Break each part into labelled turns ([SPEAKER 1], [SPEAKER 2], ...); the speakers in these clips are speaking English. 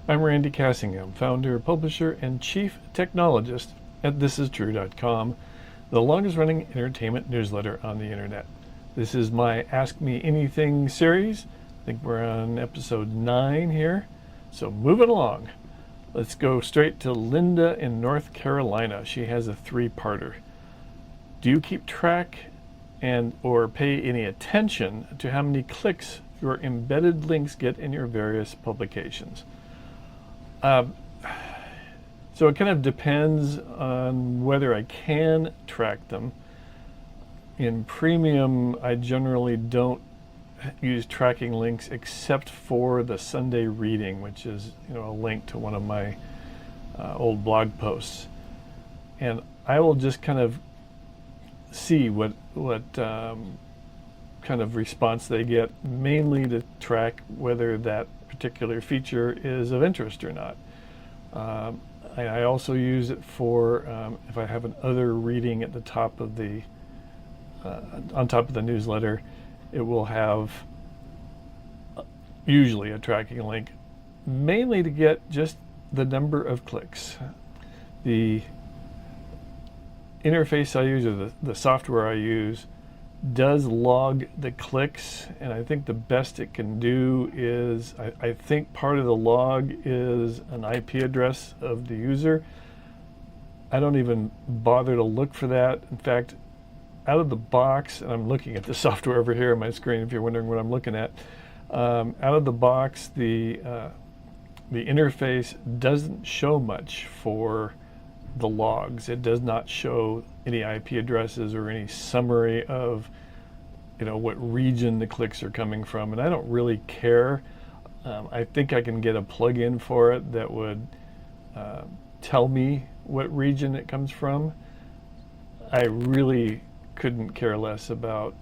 [SPEAKER 1] I'm Randy Cassingham, founder, publisher, and chief technologist at thisistrue.com, the longest running entertainment newsletter on the internet. This is my Ask Me Anything series. I think we're on episode 9 here. So moving along, let's go straight to Linda in North Carolina. She has a 3-parter. Do you keep track and or pay any attention to how many clicks your embedded links get in your various publications? So it kind of depends on whether I can track them. In premium, I generally don't use tracking links except for the Sunday reading, which is a link to one of my old blog posts, and I will just kind of see what kind of response they get, mainly to track whether that particular feature is of interest or not. I also use it for if I have an other reading at the top of the on top of the newsletter, it will have usually a tracking link, mainly to get just the number of clicks. The interface I use, or the software I use, does log the clicks, and I think the best it can do is, I think part of the log is an IP address of the user. I don't even bother to look for that. In fact, out of the box, and I'm looking at the software over here on my screen if you're wondering what I'm looking at, out of the box, the interface doesn't show much for the logs. It does not show any IP addresses or any summary of what region the clicks are coming from, and I don't really care. I think I can get a plugin for it that would tell me what region it comes from. I really couldn't care less about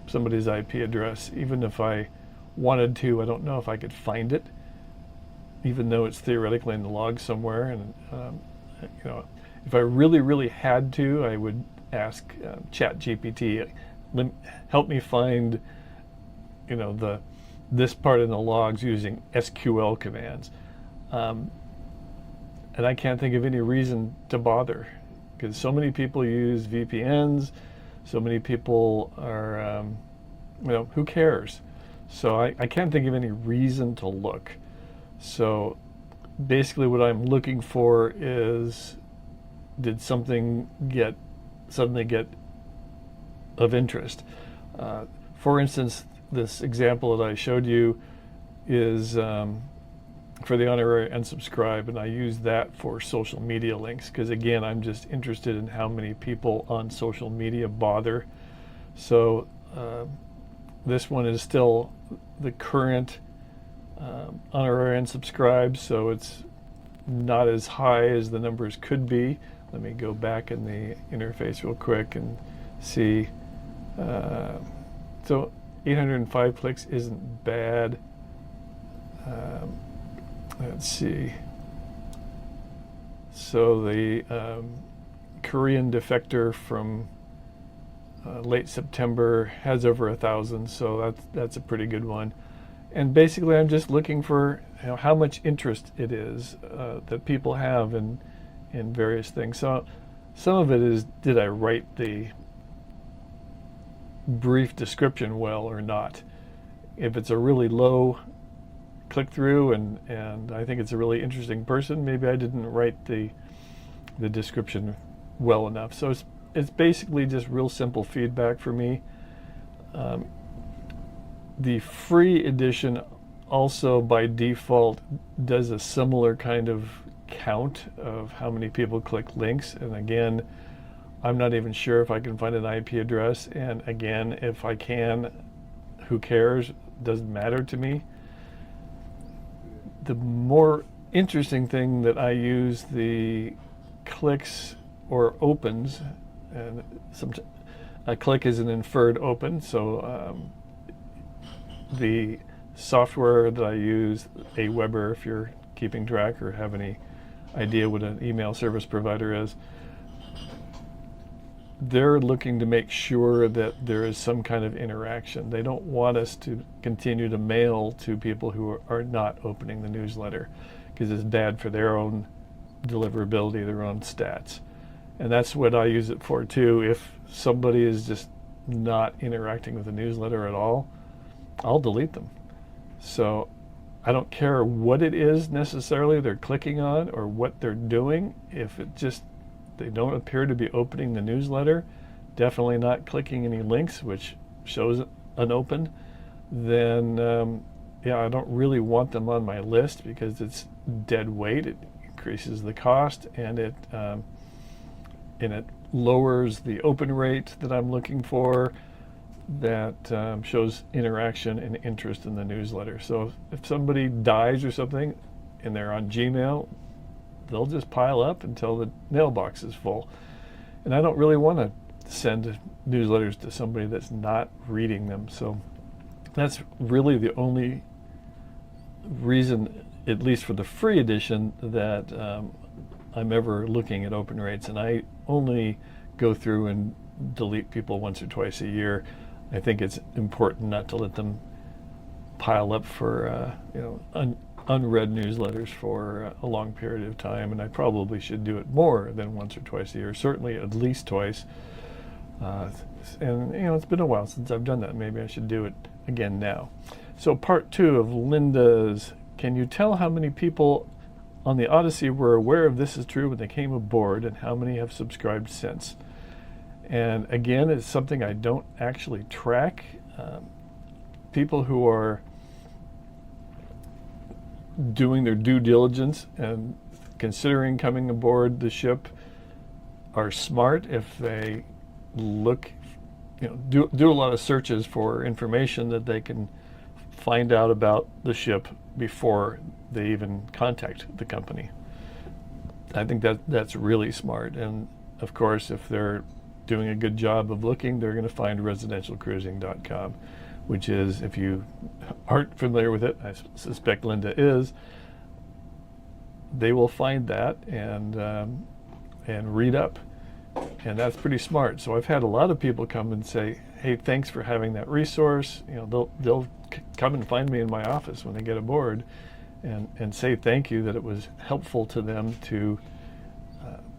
[SPEAKER 1] somebody's IP address. Even if I wanted to, I don't know if I could find it, even though it's theoretically in the log somewhere. And if I really had to, I would ask ChatGPT, help me find this part in the logs using SQL commands, and I can't think of any reason to bother, because so many people use VPNs, so many people are who cares? So I can't think of any reason to look. So basically what I'm looking for is, did something suddenly get of interest? For instance, this example that I showed you is for the honorary unsubscribe, and I use that for social media links because, again, I'm just interested in how many people on social media bother. So this one is still the current honorary unsubscribe, so it's not as high as the numbers could be. Let me go back in the interface real quick and see. So 805 clicks isn't bad. Let's see. So the Korean defector from late September has over 1,000, so that's a pretty good one. And basically, I'm just looking for how much interest it is that people have in various things. So some of it is, did I write the brief description well or not? If it's a really low click-through and I think it's a really interesting person, maybe I didn't write the description well enough. So it's basically just real simple feedback for me. The free edition also by default does a similar kind of count of how many people click links, and again, I'm not even sure if I can find an IP address, and again, if I can, who cares? Doesn't matter to me. The more interesting thing that I use the clicks or opens, and a click is an inferred open, so the software that I use, Aweber, if you're keeping track or have any idea what an email service provider is, they're looking to make sure that there is some kind of interaction. They don't want us to continue to mail to people who are not opening the newsletter, because it's bad for their own deliverability, their own stats. And that's what I use it for too. If somebody is just not interacting with the newsletter at all, I'll delete them. So I don't care what it is necessarily they're clicking on or what they're doing. If it just, they don't appear to be opening the newsletter, definitely not clicking any links, which shows unopened, then yeah, I don't really want them on my list, because it's dead weight. It increases the cost, and it lowers the open rate that I'm looking for, that shows interaction and interest in the newsletter. So if somebody dies or something and they're on Gmail, they'll just pile up until the mailbox is full. And I don't really want to send newsletters to somebody that's not reading them. So that's really the only reason, at least for the free edition, that I'm ever looking at open rates. And I only go through and delete people once or twice a year. I think it's important not to let them pile up for unread newsletters for a long period of time, and I probably should do it more than once or twice a year, certainly at least twice. And it's been a while since I've done that. Maybe I should do it again now. So part 2 of Linda's, can you tell how many people on the Odyssey were aware of This Is True when they came aboard, and how many have subscribed since? And again, it's something I don't actually track. People who are doing their due diligence and considering coming aboard the ship are smart if they look, do a lot of searches for information that they can find out about the ship before they even contact the company. I think that's really smart. And of course, if they're doing a good job of looking, they're going to find residentialcruising.com, which is, if you aren't familiar with it, I suspect Linda is, they will find that and read up. And that's pretty smart. So I've had a lot of people come and say, hey, thanks for having that resource. They'll come and find me in my office when they get aboard and say thank you, that it was helpful to them to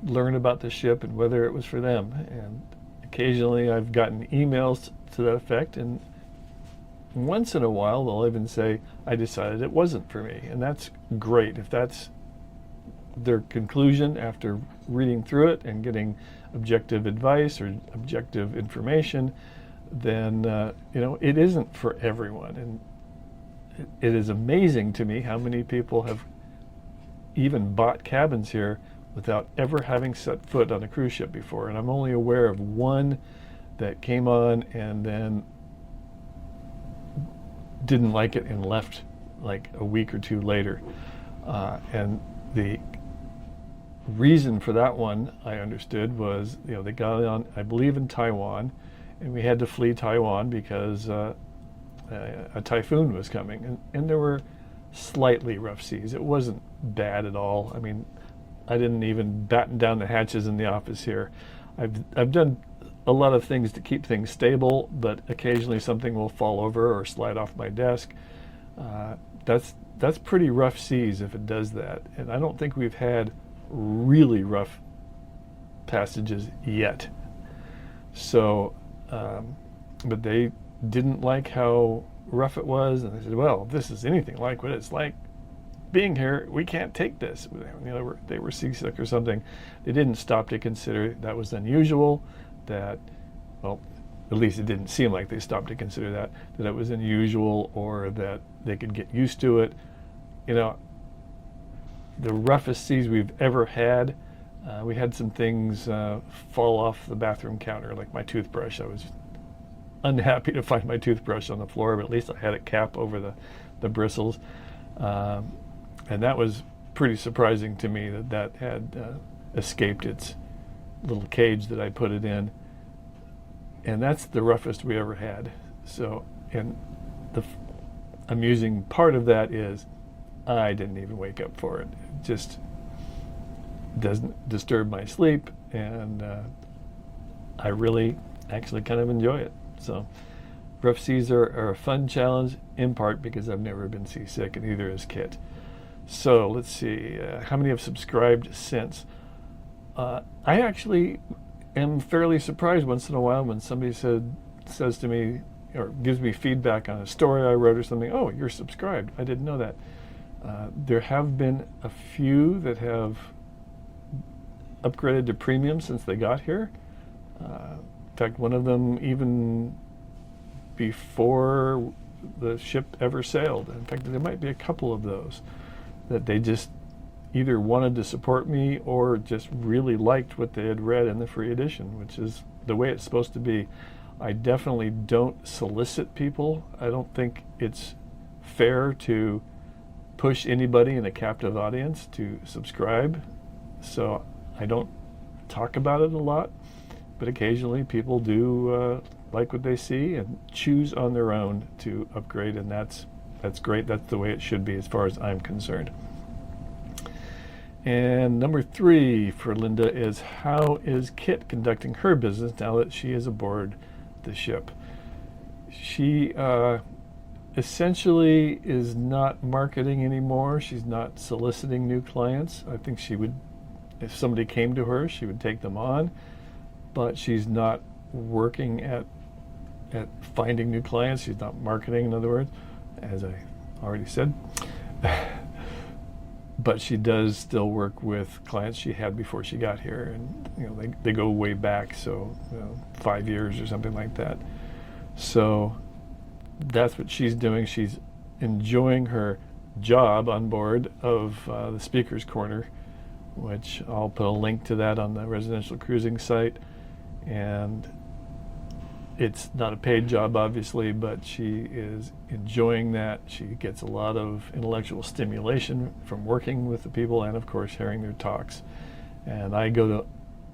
[SPEAKER 1] learn about the ship and whether it was for them. And occasionally I've gotten emails to that effect, and once in a while they'll even say, I decided it wasn't for me. And that's great. If that's their conclusion after reading through it and getting objective advice or objective information, then it isn't for everyone. And it is amazing to me how many people have even bought cabins here without ever having set foot on a cruise ship before. And I'm only aware of one that came on and then didn't like it and left like a week or two later. And the reason for that one, I understood, was they got on, I believe, in Taiwan, and we had to flee Taiwan because a typhoon was coming, and there were slightly rough seas. It wasn't bad at all. I mean, I didn't even batten down the hatches in the office here. I've done a lot of things to keep things stable, but occasionally something will fall over or slide off my desk. That's pretty rough seas if it does that, and I don't think we've had really rough passages yet. So, but they didn't like how rough it was, and they said, well, if this is anything like what it's like being here, we can't take this. They were seasick or something. They didn't stop to consider that was unusual, that, well, at least it didn't seem like they stopped to consider that it was unusual, or that they could get used to it. The roughest seas we've ever had, we had some things fall off the bathroom counter, like my toothbrush. I was unhappy to find my toothbrush on the floor, but at least I had a cap over the bristles. And that was pretty surprising to me that had escaped its little cage that I put it in. And that's the roughest we ever had. So, and the amusing part of that is I didn't even wake up for it. It just doesn't disturb my sleep, and I really actually kind of enjoy it. So rough seas are a fun challenge, in part because I've never been seasick, and neither has Kit. So let's see, how many have subscribed since? I actually am fairly surprised once in a while when somebody says to me or gives me feedback on a story I wrote or something. Oh, you're subscribed. I didn't know that. There have been a few that have upgraded to premium since they got here. In fact, one of them even before the ship ever sailed. In fact, there might be a couple of those that they just either wanted to support me or just really liked what they had read in the free edition, which is the way it's supposed to be. I definitely don't solicit people. I don't think it's fair to push anybody in a captive audience to subscribe. So I don't talk about it a lot, but occasionally people do like what they see and choose on their own to upgrade, and that's great. That's the way it should be as far as I'm concerned. And number 3 for Linda is, how is Kit conducting her business now that she is aboard the ship? She essentially is not marketing anymore. She's not soliciting new clients. I think she would, if somebody came to her, she would take them on, but she's not working at finding new clients. She's not marketing, in other words, as I already said. But she does still work with clients she had before she got here, and they go way back, so 5 years or something like that. So that's what she's doing. She's enjoying her job on board of the Speaker's Corner, which I'll put a link to that on the residential cruising site. And it's not a paid job, obviously, but she is enjoying that. She gets a lot of intellectual stimulation from working with the people and, of course, hearing their talks. And I go to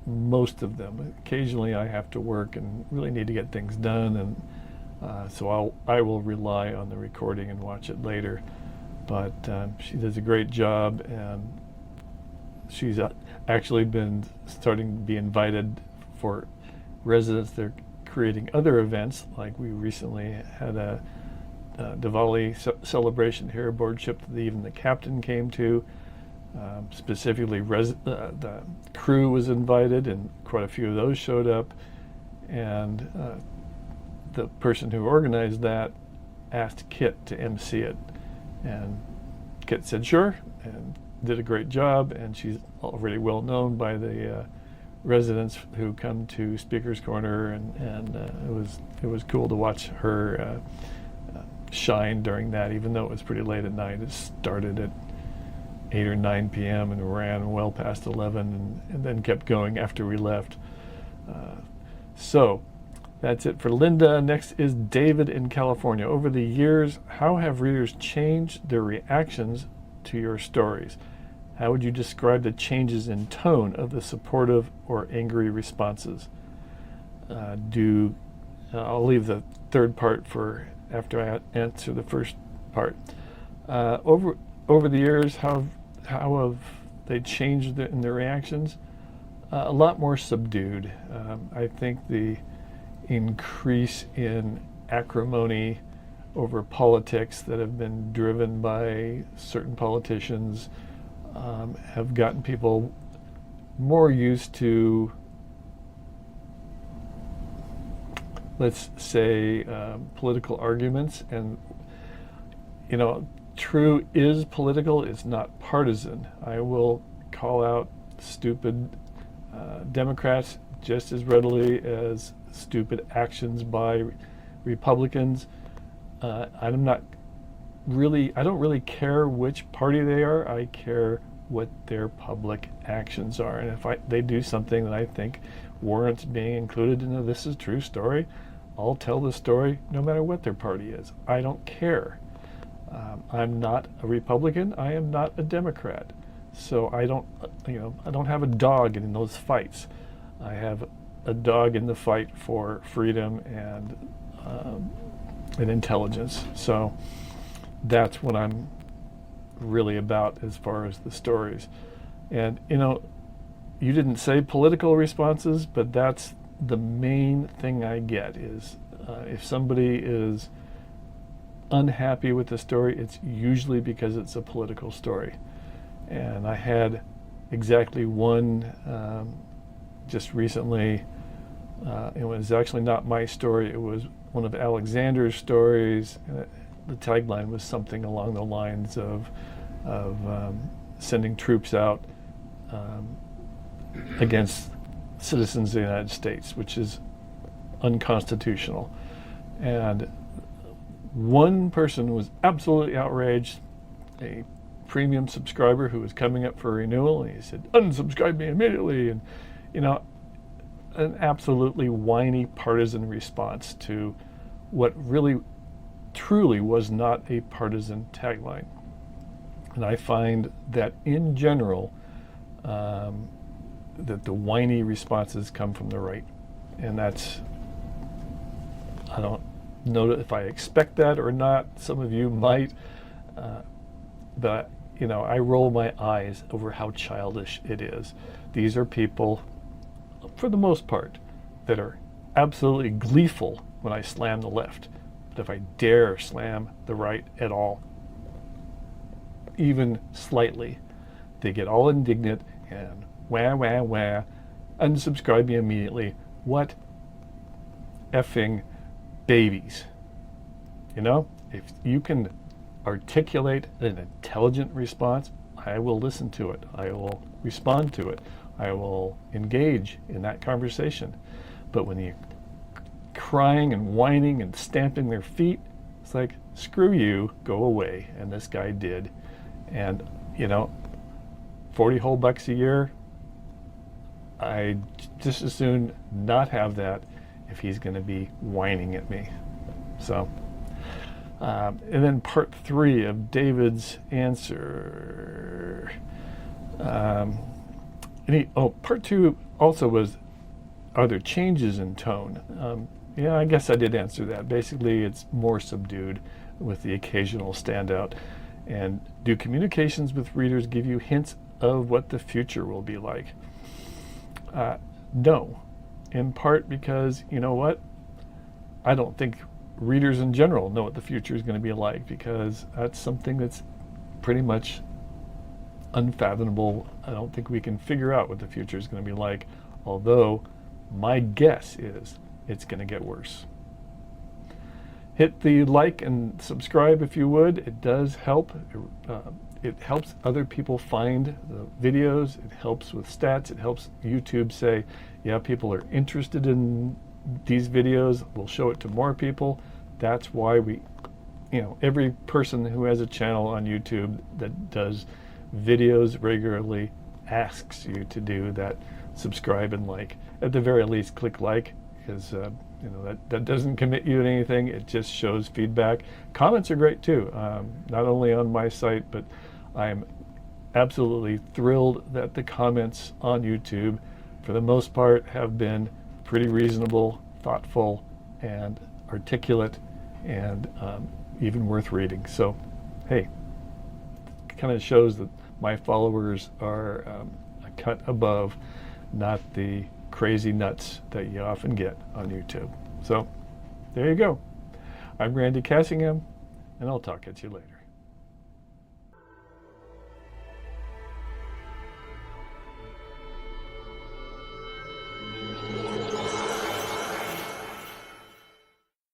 [SPEAKER 1] most of them. Occasionally I have to work and really need to get things done, and so I will rely on the recording and watch it later. But she does a great job, and she's actually been starting to be invited for residents. They're creating other events, like we recently had a Diwali celebration here aboard ship that even the captain came to. Specifically, the crew was invited, and quite a few of those showed up. And the person who organized that asked Kit to MC it, and Kit said sure, and did a great job. And she's already well known by the residents who come to Speaker's Corner, and it was cool to watch her shine during that, even though it was pretty late at night. It started at 8 or 9 p.m. and ran well past 11, and then kept going after we left. So that's it for Linda. Next is David in California. Over the years, how have readers changed their reactions to your stories? How would you describe the changes in tone of the supportive or angry responses? I'll leave the third part for after I answer the first part. Over the years, how have they changed in their reactions? A lot more subdued. I think the increase in acrimony over politics that have been driven by certain politicians have gotten people more used to, let's say, political arguments. And true is political, it's not partisan. I will call out stupid Democrats just as readily as stupid actions by Republicans. I don't really care which party they are. I care what their public actions are. And if they do something that I think warrants being included in a This Is True story, I'll tell the story no matter what their party is. I don't care. I'm not a Republican. I am not a Democrat. So I don't have a dog in those fights. I have a dog in the fight for freedom and intelligence. So that's what I'm really about as far as the stories. And you didn't say political responses, but that's the main thing I get is if somebody is unhappy with the story, it's usually because it's a political story. And I had exactly one just recently. It was actually not my story. It was one of Alexander's stories. The tagline was something along the lines of sending troops out against citizens of the United States, which is unconstitutional. And one person was absolutely outraged, a premium subscriber who was coming up for renewal, and he said, "Unsubscribe me immediately." And, you know, an absolutely whiny partisan response to what really truly was not a partisan tagline. And I find that in general, that the whiny responses come from the right. And that's, I don't know if I expect that or not. Some of you might, but you know, I roll my eyes over how childish it is. These are people, for the most part, that are absolutely gleeful when I slam the left. But if I dare slam the right at all, even slightly, they get all indignant and wah, wah, wah, unsubscribe me immediately. What effing babies. You know, if you can articulate an intelligent response, I will listen to it. I will respond to it. I will engage in that conversation. But when you're crying and whining and stamping their feet, it's like, screw you, go away. And this guy did. And, you know, 40 whole bucks a year, I'd just as soon not have that if he's going to be whining at me. So, and then part 3 of David's answer. Part 2 also was, are there changes in tone? Yeah, I guess I did answer that. Basically, it's more subdued with the occasional standout. And do communications with readers give you hints of what the future will be like? No, in part because, you know what? I don't think readers in general know what the future is going to be like, because that's something that's pretty much unfathomable. I don't think we can figure out what the future is going to be like, although my guess is it's going to get worse. Hit the like and subscribe if you would. It does help. It helps other people find the videos. It helps with stats. It helps YouTube say, yeah, people are interested in these videos. We'll show it to more people. That's why we, you know, every person who has a channel on YouTube that does videos regularly asks you to do that subscribe and like. At the very least, click like, because you know, that doesn't commit you to anything. It just shows feedback. Comments are great too, not only on my site, but I'm absolutely thrilled that the comments on YouTube, for the most part, have been pretty reasonable, thoughtful, and articulate, and even worth reading. So, hey, it kind of shows that my followers are a cut above, not the crazy nuts that you often get on YouTube. So, there you go. I'm Randy Cassingham, and I'll talk at you later.